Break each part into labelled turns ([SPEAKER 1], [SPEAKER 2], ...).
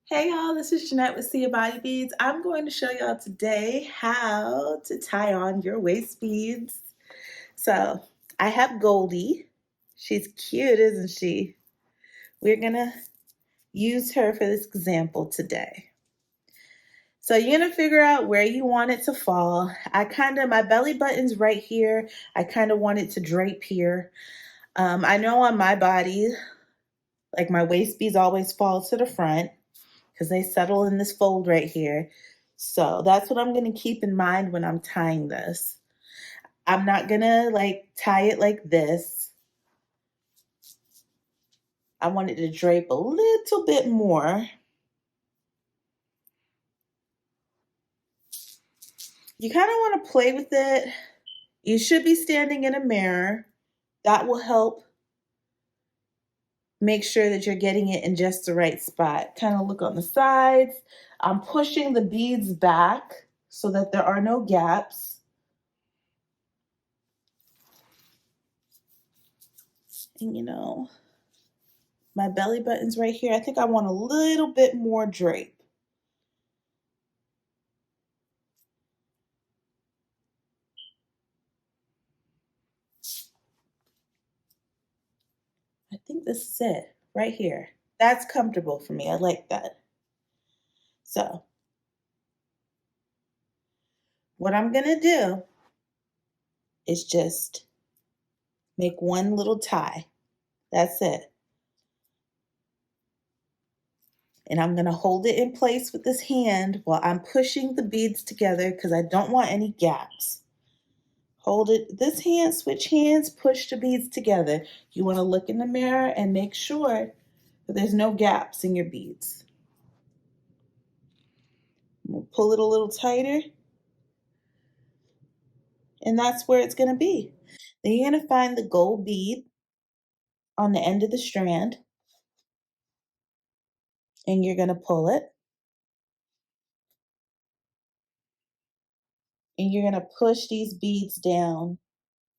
[SPEAKER 1] Hey y'all, this is Jeanette with Sia Body Beads. I'm going to show y'all today how to tie on your waist beads. So I have Goldie. She's cute, isn't she? We're gonna use her for this example today. So you're gonna figure out where you want it to fall. My belly button's right here. I kind of want it to drape here. I know on my body, like my waist beads always fall to the front, because they settle in this fold right here. So that's what I'm going to keep in mind when I'm tying this. I'm not going to tie it like this. I want it to drape a little bit more. You kind of want to play with it. You should be standing in a mirror. That will help make sure that you're getting it in just the right spot. Kind of look on the sides. I'm pushing the beads back so that there are no gaps. And my belly button's right here. I think I want a little bit more drape. I think this is it right here. That's comfortable for me. I like that. So what I'm going to do is just make one little tie. That's it. And I'm going to hold it in place with this hand while I'm pushing the beads together because I don't want any gaps. Hold it, this hand, switch hands, push the beads together. You want to look in the mirror and make sure that there's no gaps in your beads. We'll pull it a little tighter. And that's where it's going to be. Then you're going to find the gold bead on the end of the strand. And you're going to pull it. And you're going to push these beads down,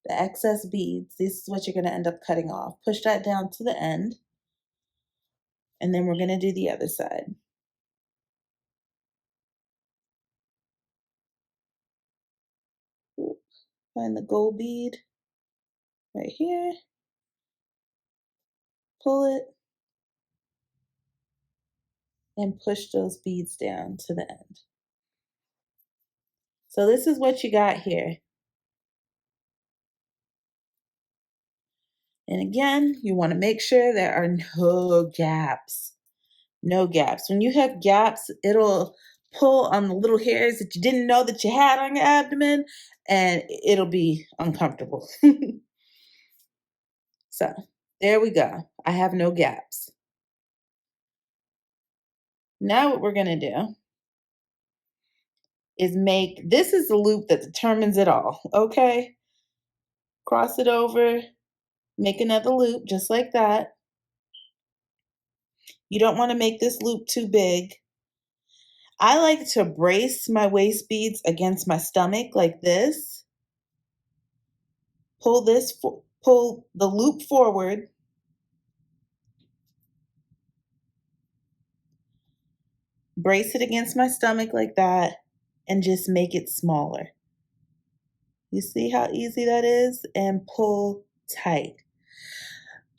[SPEAKER 1] the excess beads. This is what you're going to end up cutting off. Push that down to the end. And then we're going to do the other side. Find the gold bead right here. Pull it. And push those beads down to the end. So this is what you got here. And again, you want to make sure there are no gaps. No gaps. When you have gaps, it'll pull on the little hairs that you didn't know that you had on your abdomen, and it'll be uncomfortable. So there we go. I have no gaps. Now what we're going to do is this is the loop that determines it all, okay? Cross it over, make another loop just like that. You don't want to make this loop too big. I like to brace my waist beads against my stomach like this. Pull the loop forward. Brace it against my stomach like that and just make it smaller. You see how easy that is? And pull tight.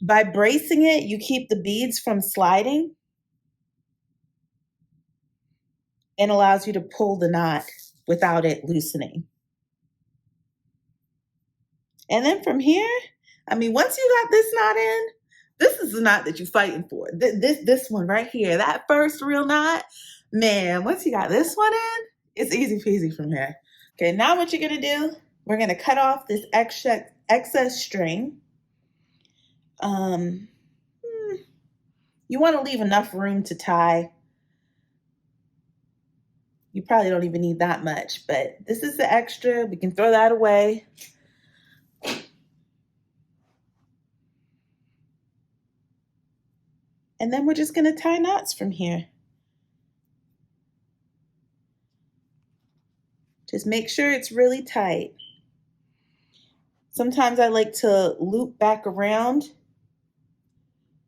[SPEAKER 1] By bracing it, you keep the beads from sliding and allows you to pull the knot without it loosening. And then from here, once you got this knot in, this is the knot that you're fighting for. This one right here, that first real knot, man, once you got this one in, it's easy peasy from here. Okay, now what you're gonna do, we're gonna cut off this excess string. You wanna leave enough room to tie. You probably don't even need that much, but this is the extra. We can throw that away. And then we're just gonna tie knots from here. Just make sure it's really tight. Sometimes I like to loop back around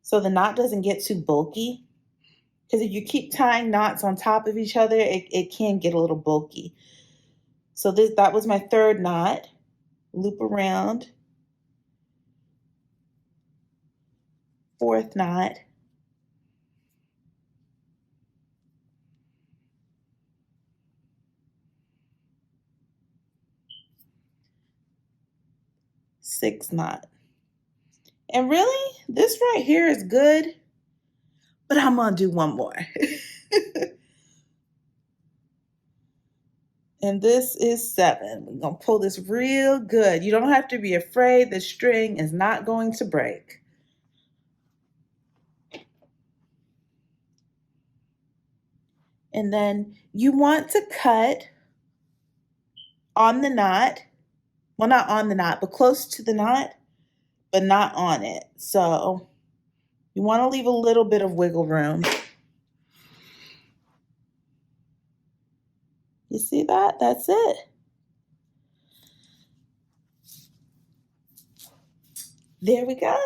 [SPEAKER 1] so the knot doesn't get too bulky. Because if you keep tying knots on top of each other, it can get a little bulky. So that was my third knot. Loop around. Fourth knot. Sixth knot. And really, this right here is good, but I'm gonna do one more. And this is 7. We're gonna pull this real good. You don't have to be afraid the string is not going to break. And then you want to cut on the knot. Well, not on the knot, but close to the knot, but not on it. So you want to leave a little bit of wiggle room. You see that? That's it. There we go.